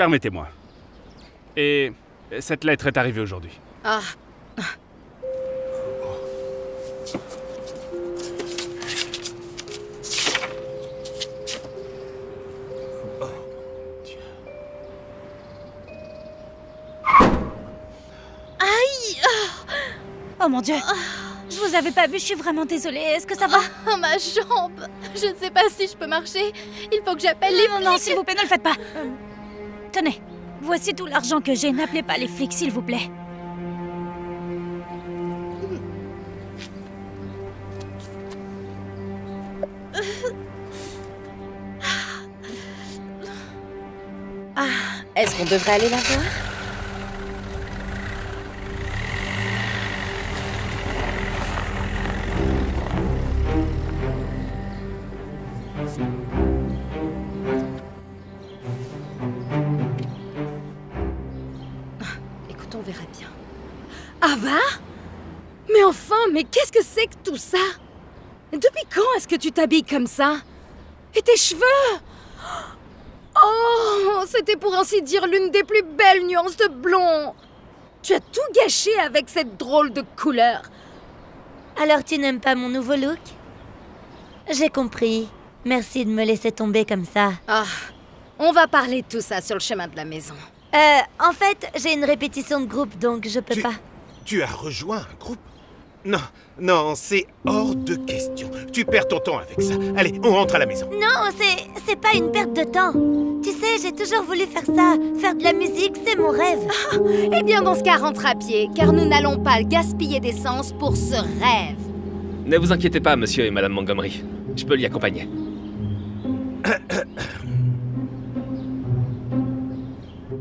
Permettez-moi. Et cette lettre est arrivée aujourd'hui. Ah. Oh mon Dieu! Je vous avais pas vu, je suis vraiment désolée. Est-ce que ça va? Oh, ma jambe! Je ne sais pas si je peux marcher. Il faut que j'appelle les flics. Non, s'il vous plaît, ne le faites pas. Tenez, voici tout l'argent que j'ai. N'appelez pas les flics, s'il vous plaît. Est-ce qu'on devrait aller la voir? Écoute, on verra bien. Ava? Mais enfin, mais qu'est-ce que c'est que tout ça? Depuis quand est-ce que tu t'habilles comme ça? Et tes cheveux? Oh, c'était pour ainsi dire l'une des plus belles nuances de blond. Tu as tout gâché avec cette drôle de couleur. Alors tu n'aimes pas mon nouveau look? J'ai compris. Merci de me laisser tomber comme ça. Ah, on va parler de tout ça sur le chemin de la maison. En fait, j'ai une répétition de groupe, donc je peux pas. Tu as rejoint un groupe? Non, non, c'est hors de question. Tu perds ton temps avec ça. Allez, on rentre à la maison. Non, c'est pas une perte de temps. Tu sais, j'ai toujours voulu faire ça. Faire de la musique, c'est mon rêve. Eh bien, dans ce cas, rentre à pied, car nous n'allons pas gaspiller d'essence pour ce rêve. Ne vous inquiétez pas, monsieur et madame Montgomery. Je peux l'y accompagner.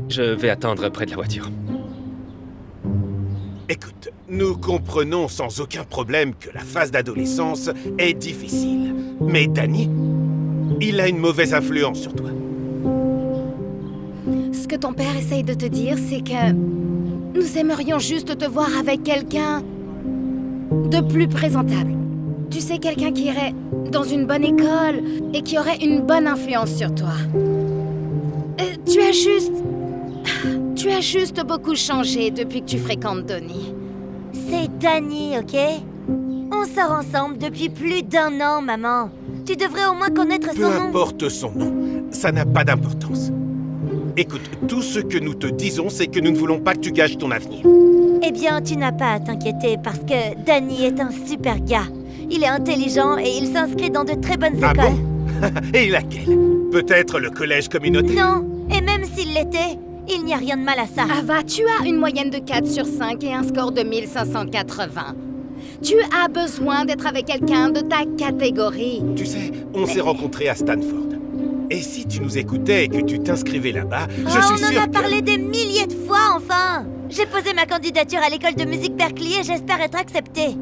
Je vais attendre près de la voiture. Écoute, nous comprenons sans aucun problème que la phase d'adolescence est difficile. Mais Danny, il a une mauvaise influence sur toi. Ce que ton père essaye de te dire, c'est que nous aimerions juste te voir avec quelqu'un de plus présentable. Tu sais, quelqu'un qui irait dans une bonne école et qui aurait une bonne influence sur toi. Tu as juste beaucoup changé depuis que tu fréquentes Donnie. C'est Danny, ok? On sort ensemble depuis plus d'1 an, maman. Tu devrais au moins connaître son Peu nom. importe son nom, ça n'a pas d'importance. Écoute, tout ce que nous te disons, c'est que nous ne voulons pas que tu gâches ton avenir. Eh bien, tu n'as pas à t'inquiéter parce que Danny est un super gars. Il est intelligent et il s'inscrit dans de très bonnes Ah écoles. bon? Et laquelle? Peut-être le collège communautaire? Non, et même s'il l'était, il n'y a rien de mal à ça. Ava, tu as une moyenne de 4 sur 5 et un score de 1580. Tu as besoin d'être avec quelqu'un de ta catégorie. Tu sais, on s'est rencontrés à Stanford. Et si tu nous écoutais et que tu t'inscrivais là-bas, je suis sûr On en a que... parlé des milliers de fois, enfin. J'ai posé ma candidature à l'école de musique Berkeley et j'espère être acceptée.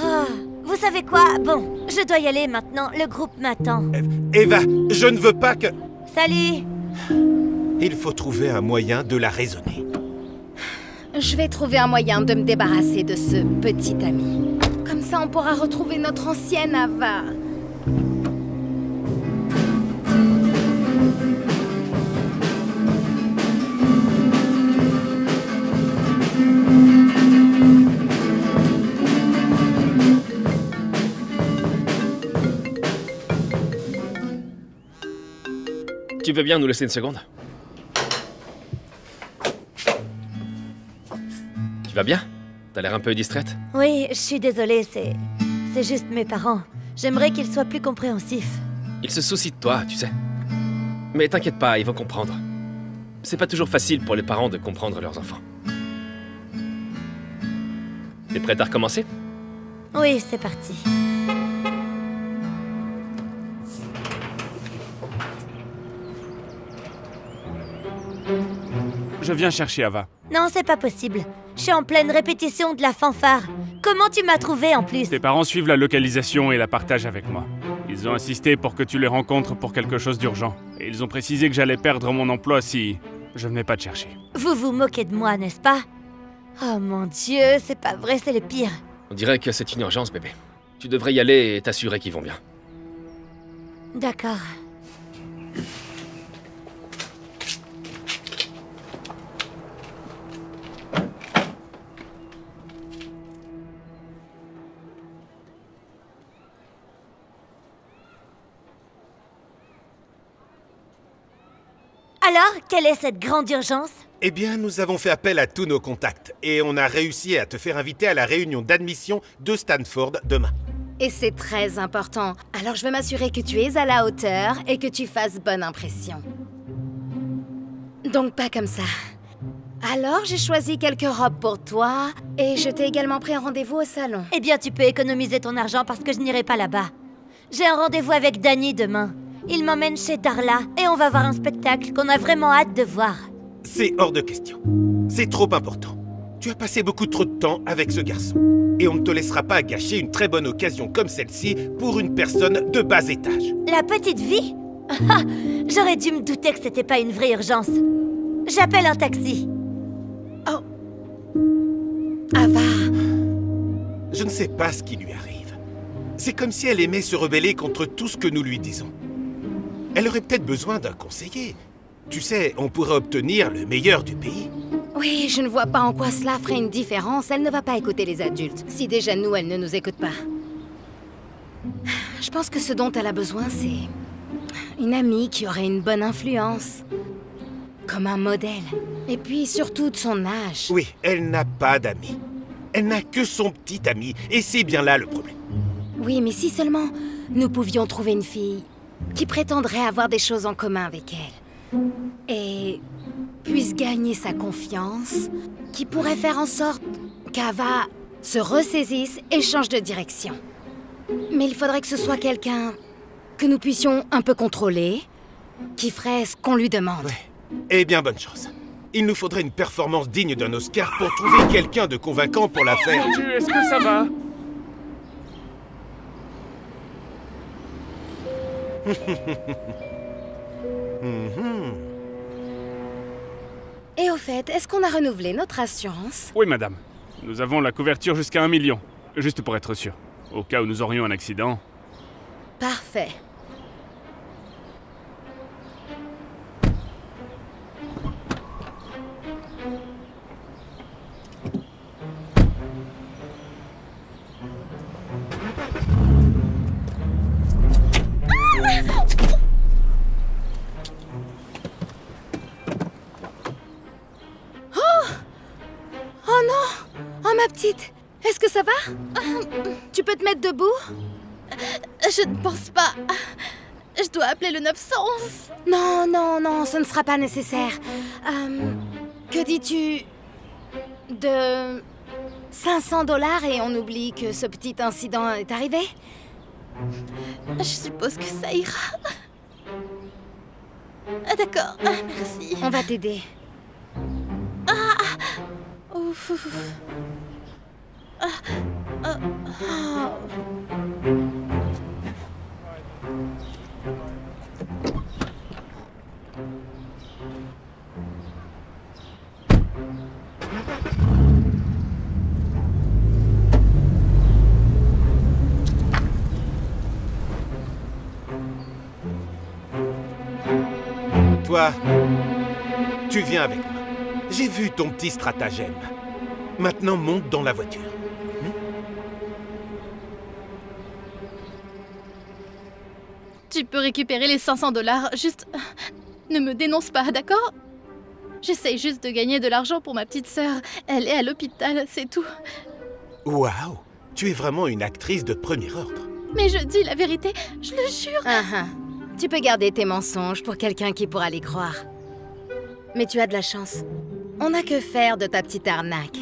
Ah, vous savez quoi? Bon, je dois y aller maintenant. Le groupe m'attend. Eva, je ne veux pas que... Salut! Il faut trouver un moyen de la raisonner. Je vais trouver un moyen de me débarrasser de ce petit ami. Comme ça, on pourra retrouver notre ancienne Ava. Tu veux bien nous laisser une seconde? Tu vas bien? T'as l'air un peu distraite? Oui, je suis désolée, c'est juste mes parents. J'aimerais qu'ils soient plus compréhensifs. Ils se soucient de toi, tu sais. Mais t'inquiète pas, ils vont comprendre. C'est pas toujours facile pour les parents de comprendre leurs enfants. T'es prête à recommencer? Oui, c'est parti. Je viens chercher Ava. Non, c'est pas possible. Je suis en pleine répétition de la fanfare. Comment tu m'as trouvé en plus? Tes parents suivent la localisation et la partagent avec moi. Ils ont insisté pour que tu les rencontres pour quelque chose d'urgent. Et ils ont précisé que j'allais perdre mon emploi si je venais pas te chercher. Vous vous moquez de moi, n'est-ce pas? Oh mon Dieu, c'est pas vrai, c'est le pire. On dirait que c'est une urgence, bébé. Tu devrais y aller et t'assurer qu'ils vont bien. D'accord. Alors, quelle est cette grande urgence? Eh bien, nous avons fait appel à tous nos contacts et on a réussi à te faire inviter à la réunion d'admission de Stanford demain. Et c'est très important. Alors je veux m'assurer que tu es à la hauteur et que tu fasses bonne impression. Donc pas comme ça. Alors j'ai choisi quelques robes pour toi et je t'ai également pris un rendez-vous au salon. Eh bien, tu peux économiser ton argent parce que je n'irai pas là-bas. J'ai un rendez-vous avec Danny demain. Il m'emmène chez Darla et on va voir un spectacle qu'on a vraiment hâte de voir. C'est hors de question. C'est trop important. Tu as passé beaucoup trop de temps avec ce garçon. Et on ne te laissera pas gâcher une très bonne occasion comme celle-ci pour une personne de bas étage. La petite vie? Ah, j'aurais dû me douter que c'était pas une vraie urgence. J'appelle un taxi. Oh. Ava. Je ne sais pas ce qui lui arrive. C'est comme si elle aimait se rebeller contre tout ce que nous lui disons. Elle aurait peut-être besoin d'un conseiller. Tu sais, on pourrait obtenir le meilleur du pays. Oui, je ne vois pas en quoi cela ferait une différence. Elle ne va pas écouter les adultes. Si déjà nous, elle ne nous écoute pas. Je pense que ce dont elle a besoin, c'est une amie qui aurait une bonne influence. Comme un modèle. Et puis surtout de son âge. Oui, elle n'a pas d'amis. Elle n'a que son petit ami. Et c'est bien là le problème. Oui, mais si seulement nous pouvions trouver une fille qui prétendrait avoir des choses en commun avec elle. Et puisse gagner sa confiance, qui pourrait faire en sorte qu'Ava se ressaisisse et change de direction. Mais il faudrait que ce soit quelqu'un que nous puissions un peu contrôler, qui ferait ce qu'on lui demande. Ouais. Eh bien, bonne chance. Il nous faudrait une performance digne d'un Oscar pour trouver quelqu'un de convaincant pour la faire. Est-ce que ça va? Et au fait, est-ce qu'on a renouvelé notre assurance? Oui, madame. Nous avons la couverture jusqu'à 1 million. Juste pour être sûr. Au cas où nous aurions un accident. Parfait. Oh non! Oh ma petite! Est-ce que ça va? Tu peux te mettre debout? Je ne pense pas. Je dois appeler le 911. Non, non, non, ce ne sera pas nécessaire. Que dis-tu de 500 $ et on oublie que ce petit incident est arrivé? Je suppose que ça ira. Ah, d'accord, merci. On va t'aider. Ouf, ouf. Toi, tu viens avec moi. J'ai vu ton petit stratagème. Maintenant, monte dans la voiture. Tu peux récupérer les 500 $, juste... Ne me dénonce pas, d'accord? J'essaye juste de gagner de l'argent pour ma petite sœur. Elle est à l'hôpital, c'est tout. Waouh! Tu es vraiment une actrice de premier ordre. Mais je dis la vérité, je le jure. Tu peux garder tes mensonges pour quelqu'un qui pourra les croire. Mais tu as de la chance. On n'a que faire de ta petite arnaque.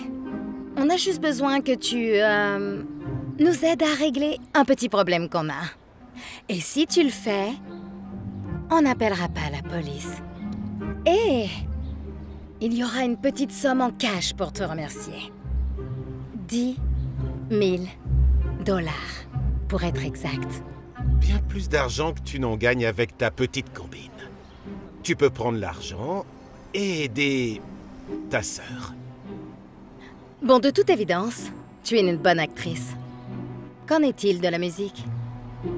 On a juste besoin que tu nous aides à régler un petit problème qu'on a. Et si tu le fais, on n'appellera pas la police. Et il y aura une petite somme en cash pour te remercier. 10 000 $, pour être exact. Bien plus d'argent que tu n'en gagnes avec ta petite combine. Tu peux prendre l'argent et aider ta sœur. Bon, de toute évidence, tu es une bonne actrice. Qu'en est-il de la musique?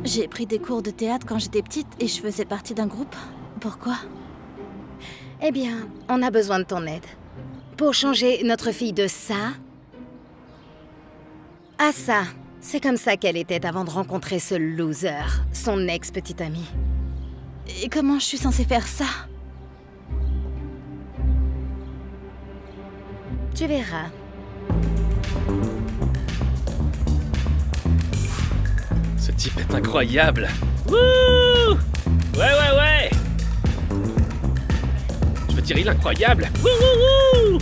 J'ai pris des cours de théâtre quand j'étais petite et je faisais partie d'un groupe. Pourquoi? Eh bien, on a besoin de ton aide. Pour changer notre fille de ça à ça. C'est comme ça qu'elle était avant de rencontrer ce loser, son ex-petit ami. Et comment je suis censée faire ça? Tu verras. Ce type est incroyable. Wouh! Ouais. Je veux dire, il est incroyable. Wouh!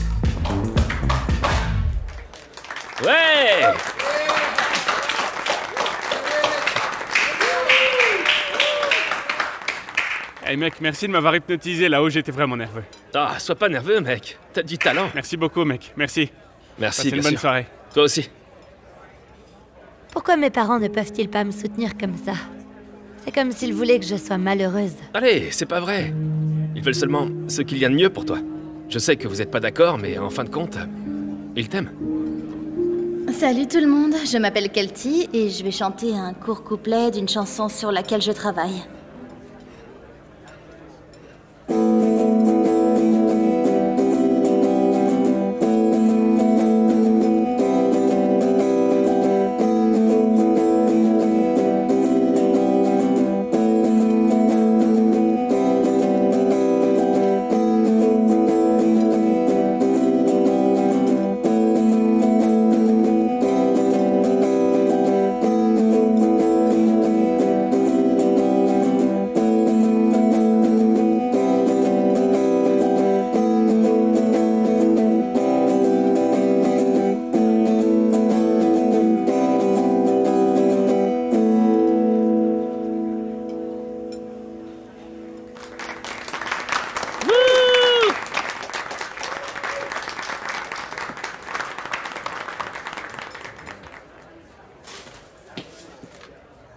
Ouais! Hey mec, merci de m'avoir hypnotisé là-haut, j'étais vraiment nerveux. Ah, sois pas nerveux, mec. T'as du talent. Merci beaucoup, mec. Merci. Merci, Passez bien une bonne sûr. soirée. Toi aussi. Pourquoi mes parents ne peuvent-ils pas me soutenir comme ça? C'est comme s'ils voulaient que je sois malheureuse. Allez, c'est pas vrai. Ils veulent seulement ce qu'il y a de mieux pour toi. Je sais que vous êtes pas d'accord, mais en fin de compte, ils t'aiment. Salut tout le monde, je m'appelle Kelty et je vais chanter un court couplet d'une chanson sur laquelle je travaille.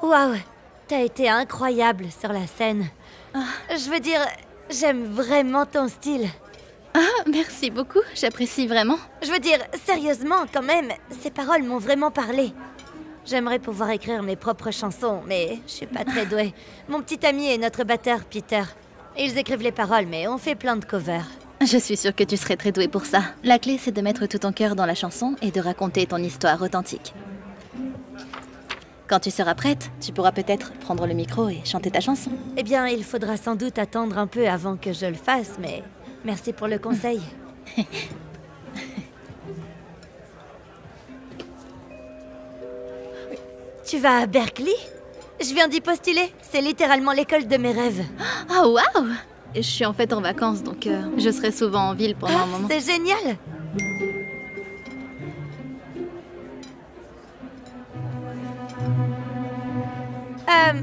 Waouh, t'as été incroyable sur la scène. Je veux dire, j'aime vraiment ton style. Ah, merci beaucoup, j'apprécie vraiment. Je veux dire, sérieusement, quand même, ces paroles m'ont vraiment parlé. J'aimerais pouvoir écrire mes propres chansons, mais je suis pas très douée. Mon petit ami est notre batteur, Peter. Ils écrivent les paroles, mais on fait plein de covers. Je suis sûre que tu serais très douée pour ça. La clé, c'est de mettre tout ton cœur dans la chanson et de raconter ton histoire authentique. Quand tu seras prête, tu pourras peut-être prendre le micro et chanter ta chanson. Eh bien, il faudra sans doute attendre un peu avant que je le fasse, mais merci pour le conseil. Tu vas à Berkeley? Je viens d'y postuler. C'est littéralement l'école de mes rêves. Oh, waouh! Je suis en fait en vacances, donc je serai souvent en ville pendant un moment. C'est génial!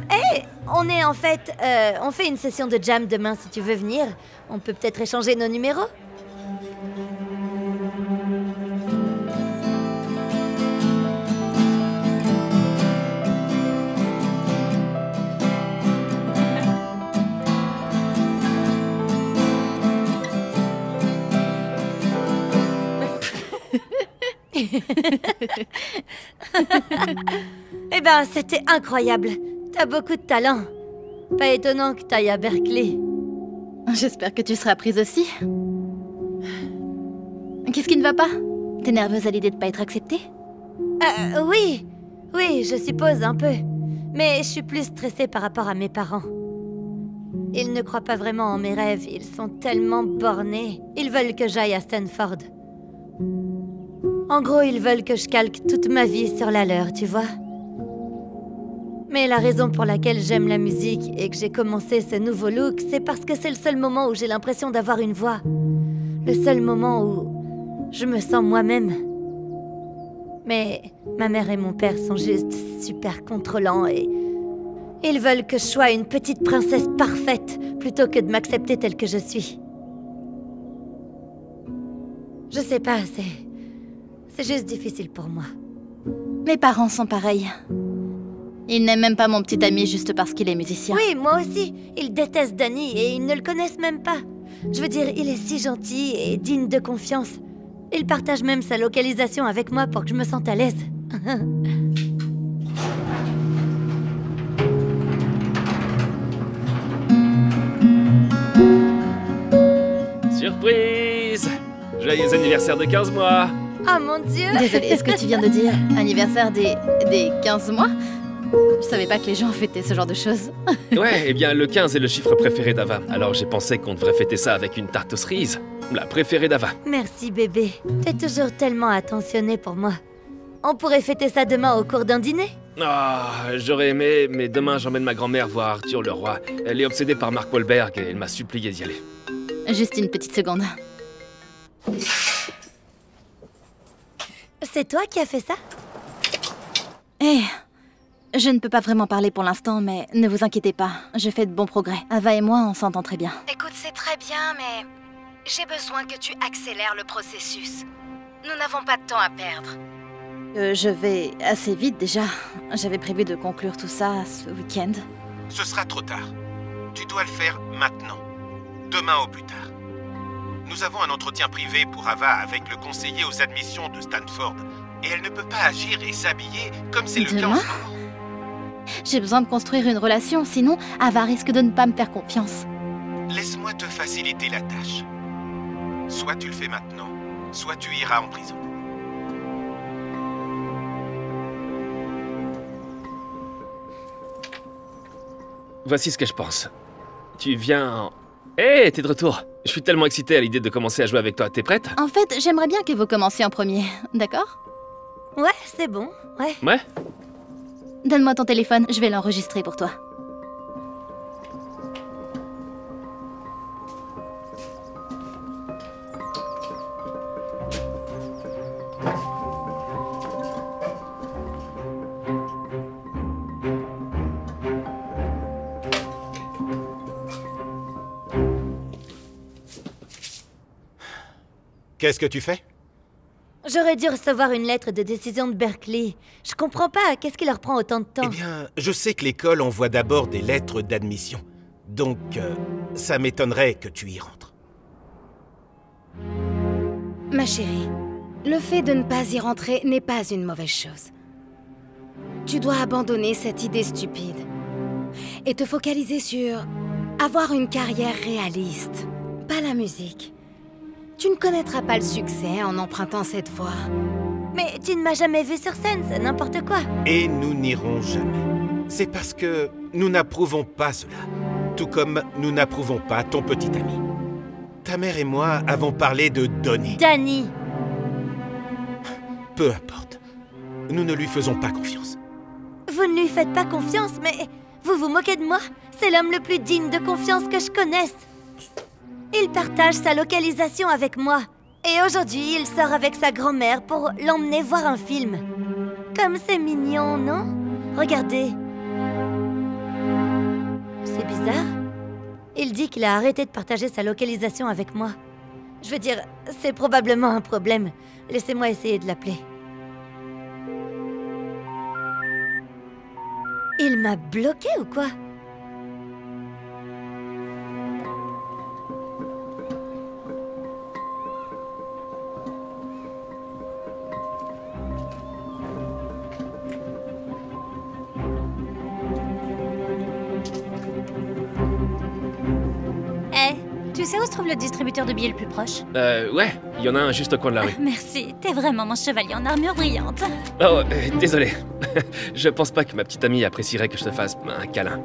Hey, on fait une session de jam demain si tu veux venir. On peut peut-être échanger nos numéros. Eh ben, c'était incroyable. T'as beaucoup de talent. Pas étonnant que t'ailles à Berkeley. J'espère que tu seras prise aussi. Qu'est-ce qui ne va pas? T'es nerveuse à l'idée de pas être acceptée? Oui. Oui, je suppose un peu. Mais je suis plus stressée par rapport à mes parents. Ils ne croient pas vraiment en mes rêves. Ils sont tellement bornés. Ils veulent que j'aille à Stanford. En gros, ils veulent que je calque toute ma vie sur la leur, tu vois? Mais la raison pour laquelle j'aime la musique et que j'ai commencé ce nouveau look, c'est parce que c'est le seul moment où j'ai l'impression d'avoir une voix. Le seul moment où je me sens moi-même. Mais ma mère et mon père sont juste super contrôlants et ils veulent que je sois une petite princesse parfaite plutôt que de m'accepter telle que je suis. Je sais pas, c'est juste difficile pour moi. Mes parents sont pareils. Ils n'aiment même pas mon petit ami juste parce qu'il est musicien. Oui, moi aussi. Ils détestent Danny et ils ne le connaissent même pas. Je veux dire, il est si gentil et digne de confiance. Il partage même sa localisation avec moi pour que je me sente à l'aise. Surprise! Joyeux anniversaire de 15 mois! Oh mon Dieu! Désolée, est-ce que tu viens de dire anniversaire des 15 mois? Je savais pas que les gens fêtaient ce genre de choses. Ouais, eh bien, le 15 est le chiffre préféré d'Ava. Alors j'ai pensé qu'on devrait fêter ça avec une tarte aux cerises. La préférée d'Ava. Merci bébé. T'es toujours tellement attentionné pour moi. On pourrait fêter ça demain au cours d'un dîner? Ah, j'aurais aimé, mais demain j'emmène ma grand-mère voir Arthur le roi. Elle est obsédée par Mark Wahlberg et elle m'a supplié d'y aller. Juste une petite seconde. C'est toi qui as fait ça? Eh, je ne peux pas vraiment parler pour l'instant, mais ne vous inquiétez pas, je fais de bons progrès. Ava et moi, on s'entend très bien. Écoute, c'est très bien, mais j'ai besoin que tu accélères le processus. Nous n'avons pas de temps à perdre. Je vais assez vite déjà. J'avais prévu de conclure tout ça ce week-end. Ce sera trop tard. Tu dois le faire maintenant. Demain au plus tard. Nous avons un entretien privé pour Ava avec le conseiller aux admissions de Stanford. Et elle ne peut pas agir et s'habiller comme c'est le cas en ce Demain? moment. J'ai besoin de construire une relation, sinon Ava risque de ne pas me faire confiance. Laisse-moi te faciliter la tâche. Soit tu le fais maintenant, soit tu iras en prison. Voici ce que je pense. Tu viens... Hé, t'es de retour. Je suis tellement excité à l'idée de commencer à jouer avec toi. T'es prête? En fait, j'aimerais bien que vous commenciez en premier, d'accord? Ouais, c'est bon, ouais. Ouais? Donne-moi ton téléphone, je vais l'enregistrer pour toi. Qu'est-ce que tu fais? J'aurais dû recevoir une lettre de décision de Berkeley. Je comprends pas, qu'est-ce qui leur prend autant de temps? Eh bien, je sais que l'école envoie d'abord des lettres d'admission. Donc, ça m'étonnerait que tu y rentres. Ma chérie, le fait de ne pas y rentrer n'est pas une mauvaise chose. Tu dois abandonner cette idée stupide et te focaliser sur avoir une carrière réaliste, pas la musique. Tu ne connaîtras pas le succès en empruntant cette voie. Mais tu ne m'as jamais vu sur scène, c'est n'importe quoi. Et nous n'irons jamais. C'est parce que nous n'approuvons pas cela. Tout comme nous n'approuvons pas ton petit ami. Ta mère et moi avons parlé de donner. Danny! Peu importe. Nous ne lui faisons pas confiance. Vous ne lui faites pas confiance, mais vous vous moquez de moi? C'est l'homme le plus digne de confiance que je connaisse. Il partage sa localisation avec moi. Et aujourd'hui, il sort avec sa grand-mère pour l'emmener voir un film. Comme c'est mignon, non? Regardez. C'est bizarre. Il dit qu'il a arrêté de partager sa localisation avec moi. Je veux dire, c'est probablement un problème. Laissez-moi essayer de l'appeler. Il m'a bloqué ou quoi? Tu sais où se trouve le distributeur de billets le plus proche? Ouais, il y en a un juste au coin de la rue. Merci, t'es vraiment mon chevalier en armure brillante. Oh, désolé. Je pense pas que ma petite amie apprécierait que je te fasse un câlin.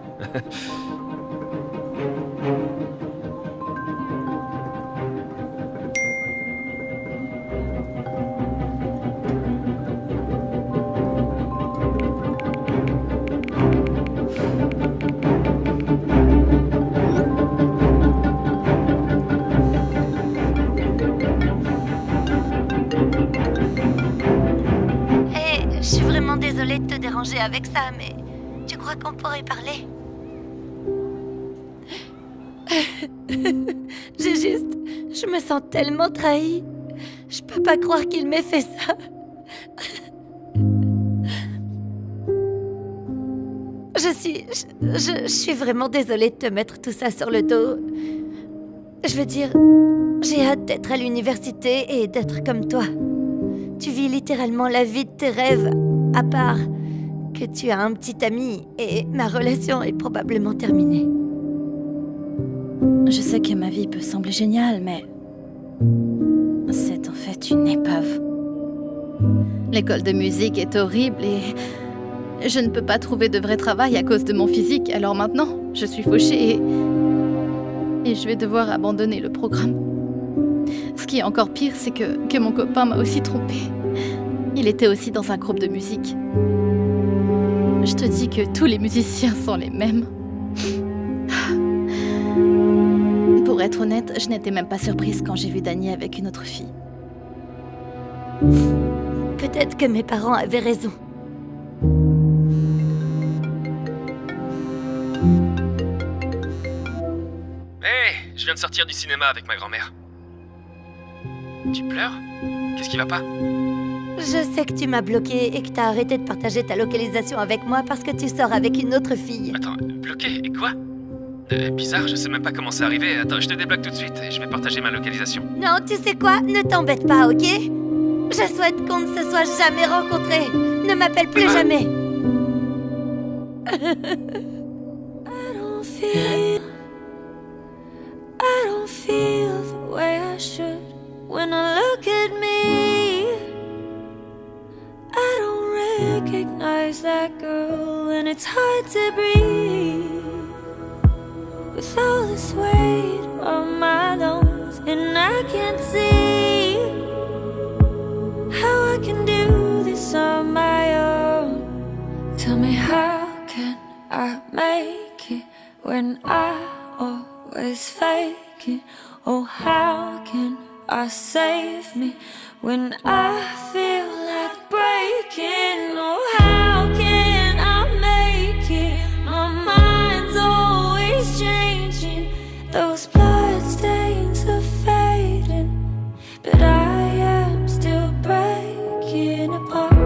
Désolée de te déranger avec ça, mais tu crois qu'on pourrait parler? Je me sens tellement trahie. Je peux pas croire qu'il m'ait fait ça. Je suis vraiment désolée de te mettre tout ça sur le dos. Je veux dire, j'ai hâte d'être à l'université et d'être comme toi. Tu vis littéralement la vie de tes rêves. À part que tu as un petit ami et ma relation est probablement terminée. Je sais que ma vie peut sembler géniale, mais c'est en fait une épave. L'école de musique est horrible et Je ne peux pas trouver de vrai travail à cause de mon physique, alors maintenant, je suis fauchée et je vais devoir abandonner le programme. Ce qui est encore pire, c'est que mon copain m'a aussi trompée. Il était aussi dans un groupe de musique. Je te dis que tous les musiciens sont les mêmes. Pour être honnête, je n'étais même pas surprise quand j'ai vu Danny avec une autre fille. Peut-être que mes parents avaient raison. Hé, je viens de sortir du cinéma avec ma grand-mère. Tu pleures? Qu'est-ce qui va pas? Je sais que tu m'as bloqué et que t'as arrêté de partager ta localisation avec moi parce que tu sors avec une autre fille. Attends, bloqué? Et quoi? Bizarre, je sais même pas comment c'est arrivé. Attends, je te débloque tout de suite et je vais partager ma localisation. Non, tu sais quoi? Ne t'embête pas, ok? Je souhaite qu'on ne se soit jamais rencontrés. Ne m'appelle plus jamais. I don't feel the way I should when I look at me. I don't recognize that girl and it's hard to breathe with all this weight on my lungs and I can't see how I can do this on my own. Tell me, how can I make it when I always fake it? Oh, how can I save me when I feel like breaking? Oh, how can I make it? My mind's always changing. Those blood stains are fading, but I am still breaking apart.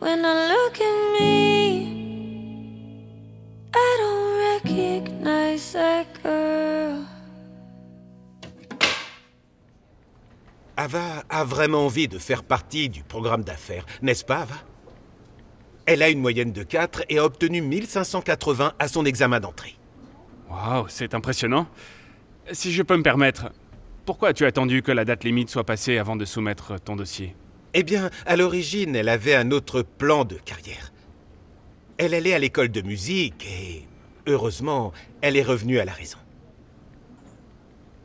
When I look at me, I don't recognize that girl. Ava a vraiment envie de faire partie du programme d'affaires, n'est-ce pas, Ava? Elle a une moyenne de 4 et a obtenu 1580 à son examen d'entrée. Waouh, c'est impressionnant. Si je peux me permettre, pourquoi as-tu attendu que la date limite soit passée avant de soumettre ton dossier? Eh bien, à l'origine, elle avait un autre plan de carrière. Elle allait à l'école de musique et, heureusement, elle est revenue à la raison.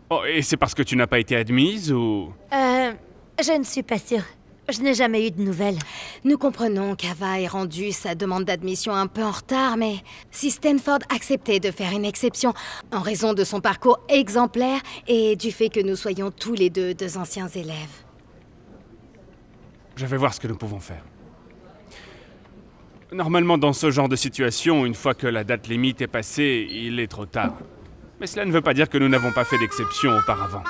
Oh, et c'est parce que tu n'as pas été admise ou... Je ne suis pas sûre. Je n'ai jamais eu de nouvelles. Nous comprenons qu'Ava ait rendu sa demande d'admission un peu en retard, mais si Stanford acceptait de faire une exception en raison de son parcours exemplaire et du fait que nous soyons tous les deux anciens élèves. Je vais voir ce que nous pouvons faire. Normalement, dans ce genre de situation, une fois que la date limite est passée, il est trop tard. Mais cela ne veut pas dire que nous n'avons pas fait d'exception auparavant.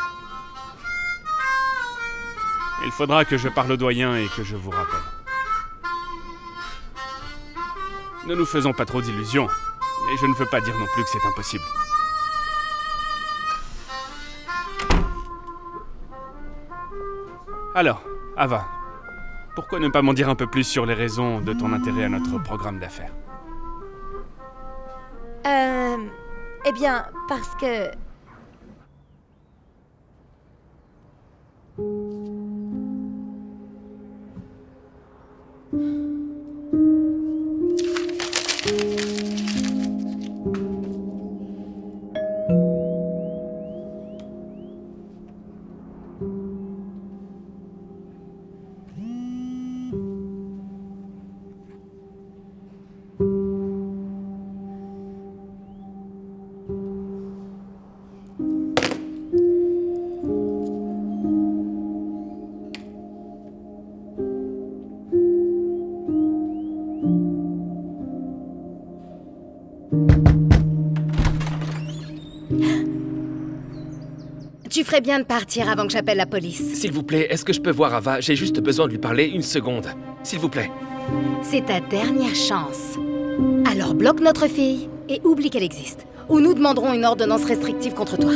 Il faudra que je parle au doyen et que je vous rappelle. Ne nous faisons pas trop d'illusions, mais je ne veux pas dire non plus que c'est impossible. Alors, Ava, pourquoi ne pas m'en dire un peu plus sur les raisons de ton intérêt à notre programme d'affaires? Eh bien, parce que... Tu ferais bien de partir avant que j'appelle la police. S'il vous plaît, est-ce que je peux voir Ava? J'ai juste besoin de lui parler une seconde. S'il vous plaît. C'est ta dernière chance. Alors bloque notre fille et oublie qu'elle existe. Ou nous demanderons une ordonnance restrictive contre toi.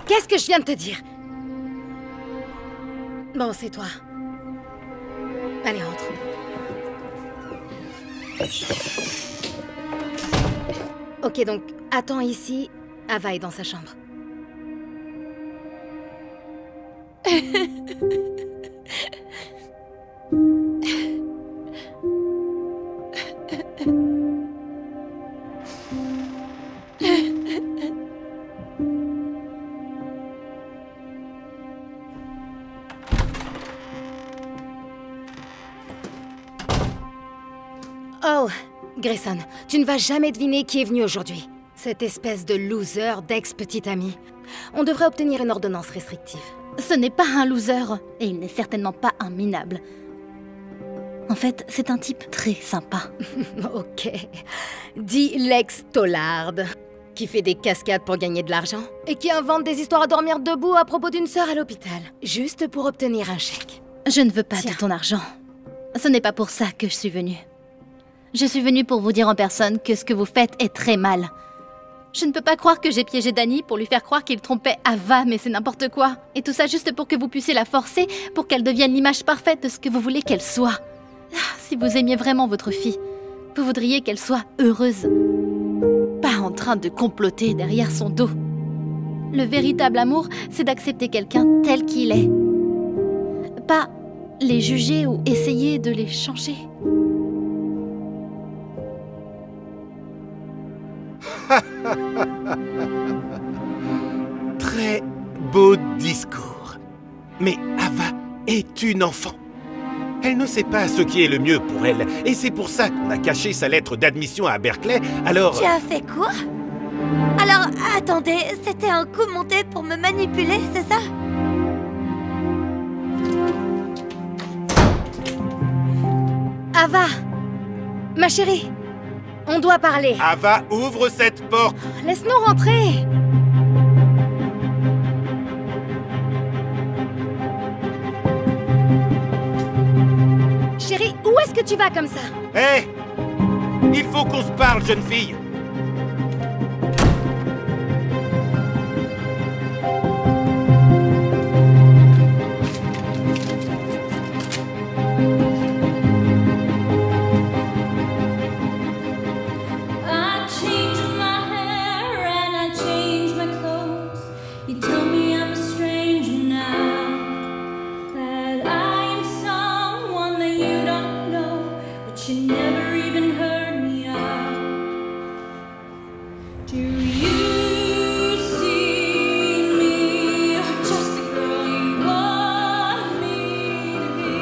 Qu'est-ce que je viens de te dire? Bon, c'est toi. Allez, rentre. Ok, donc, attends ici. Ava est dans sa chambre. Oh, Grayson, tu ne vas jamais deviner qui est venu aujourd'hui. Cette espèce de loser d'ex-petite amie. On devrait obtenir une ordonnance restrictive. Ce n'est pas un loser, et il n'est certainement pas un minable. En fait, c'est un type très sympa. Ok. Dis Lex Tollard, qui fait des cascades pour gagner de l'argent, et qui invente des histoires à dormir debout à propos d'une sœur à l'hôpital, juste pour obtenir un chèque. Je ne veux pas Tiens. de ton argent. Ce n'est pas pour ça que je suis venue. Je suis venue pour vous dire en personne que ce que vous faites est très mal. Je ne peux pas croire que j'ai piégé Danny pour lui faire croire qu'il trompait Ava, mais c'est n'importe quoi. Et tout ça juste pour que vous puissiez la forcer, pour qu'elle devienne l'image parfaite de ce que vous voulez qu'elle soit. Ah, si vous aimiez vraiment votre fille, vous voudriez qu'elle soit heureuse. Pas en train de comploter derrière son dos. Le véritable amour, c'est d'accepter quelqu'un tel qu'il est. Pas les juger ou essayer de les changer. Très beau discours. Mais Ava est une enfant. Elle ne sait pas ce qui est le mieux pour elle. Et c'est pour ça qu'on a caché sa lettre d'admission à Berkeley. Alors... Tu as fait quoi? Alors, attendez, c'était un coup monté pour me manipuler, c'est ça? Ava! Ma chérie! On doit parler. Ava, ouvre cette porte. Laisse-nous rentrer. Chérie, où est-ce que tu vas comme ça? Hé! Il faut qu'on se parle, jeune fille. I changed my hair and I changed my clothes. You tell me I'm a stranger now, that I am someone that you don't know, but you never even heard me out. Do you see me, or just the girl you want me to be?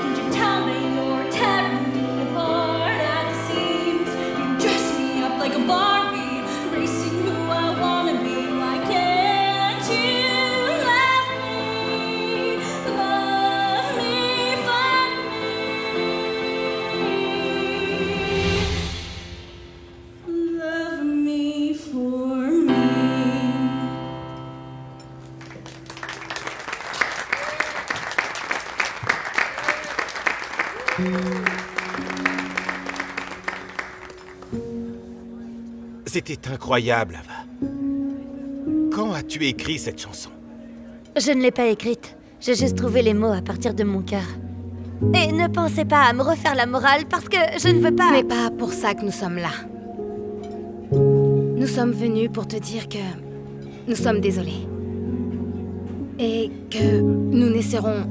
Can't you tell me you're tearing me apart at the seams? You dress me up like a Barbie, racing who I wanna be. Why can't you love me for me? Love me for me. C'était incroyable, Ava. Quand as-tu écrit cette chanson? Je ne l'ai pas écrite. J'ai juste trouvé les mots à partir de mon cœur. Et ne pensez pas à me refaire la morale parce que je ne veux pas... Ce n'est pas pour ça que nous sommes là. Nous sommes venus pour te dire que nous sommes désolés. Et que nous n'essaierons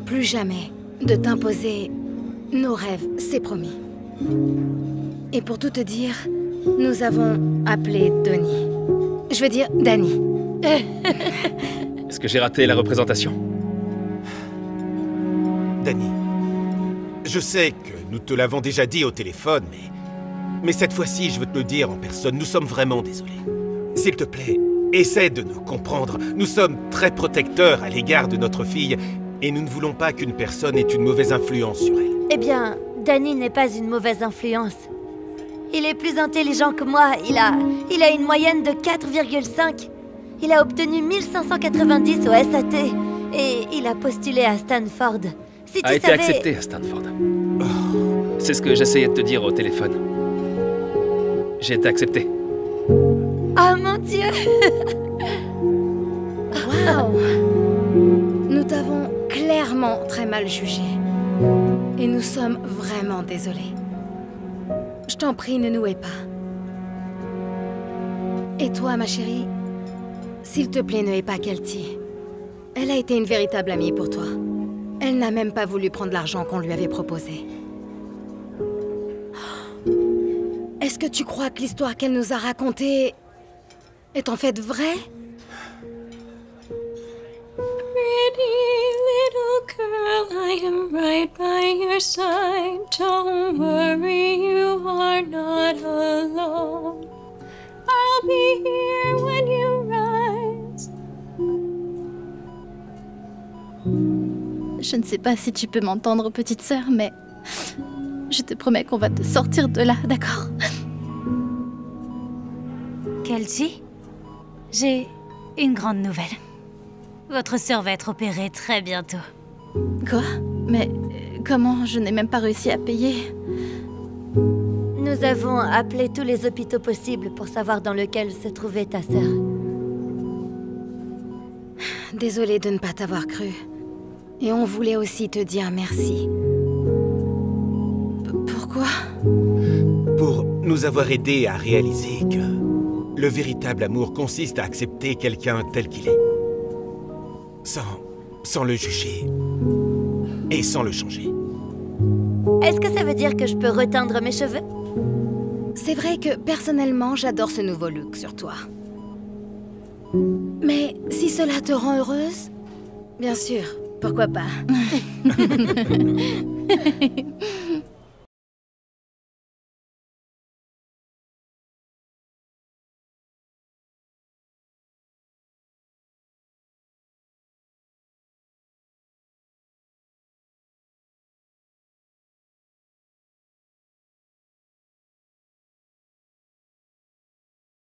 plus jamais de t'imposer nos rêves, c'est promis. Et pour tout te dire, nous avons appelé Donnie. Je veux dire, Danny. Est-ce que j'ai raté la représentation? Danny, je sais que nous te l'avons déjà dit au téléphone, mais cette fois-ci, je veux te le dire en personne, nous sommes vraiment désolés. S'il te plaît, essaie de nous comprendre. Nous sommes très protecteurs à l'égard de notre fille et nous ne voulons pas qu'une personne ait une mauvaise influence sur elle. Eh bien, Danny n'est pas une mauvaise influence. Il est plus intelligent que moi. Il a une moyenne de 4,5. Il a obtenu 1590 au SAT. Et il a postulé à Stanford. Si tu A été savais... accepté à Stanford. C'est ce que j'essayais de te dire au téléphone. J'ai été accepté. Oh mon Dieu! Waouh! Nous t'avons clairement très mal jugé. Et nous sommes vraiment désolés. Je t'en prie, ne nous hais pas. Et toi, ma chérie, s'il te plaît, ne hais pas Kelty. Elle a été une véritable amie pour toi. Elle n'a même pas voulu prendre l'argent qu'on lui avait proposé. Est-ce que tu crois que l'histoire qu'elle nous a racontée est en fait vraie? Pretty little girl, I am right by your side. Don't worry, you are not alone. I'll be here when you rise. Je ne sais pas si tu peux m'entendre, petite sœur, mais je te promets qu'on va te sortir de là, d'accord? Kelty, j'ai une grande nouvelle. Votre sœur va être opérée très bientôt. Quoi? Mais comment? Je n'ai même pas réussi à payer. Nous avons appelé tous les hôpitaux possibles pour savoir dans lequel se trouvait ta sœur. Désolée de ne pas t'avoir cru. Et on voulait aussi te dire merci. Pourquoi? Pour nous avoir aidés à réaliser que le véritable amour consiste à accepter quelqu'un tel qu'il est. Sans le juger. Et sans le changer. Est-ce que ça veut dire que je peux reteindre mes cheveux? C'est vrai que, personnellement, j'adore ce nouveau look sur toi. Mais si cela te rend heureuse, bien sûr, pourquoi pas?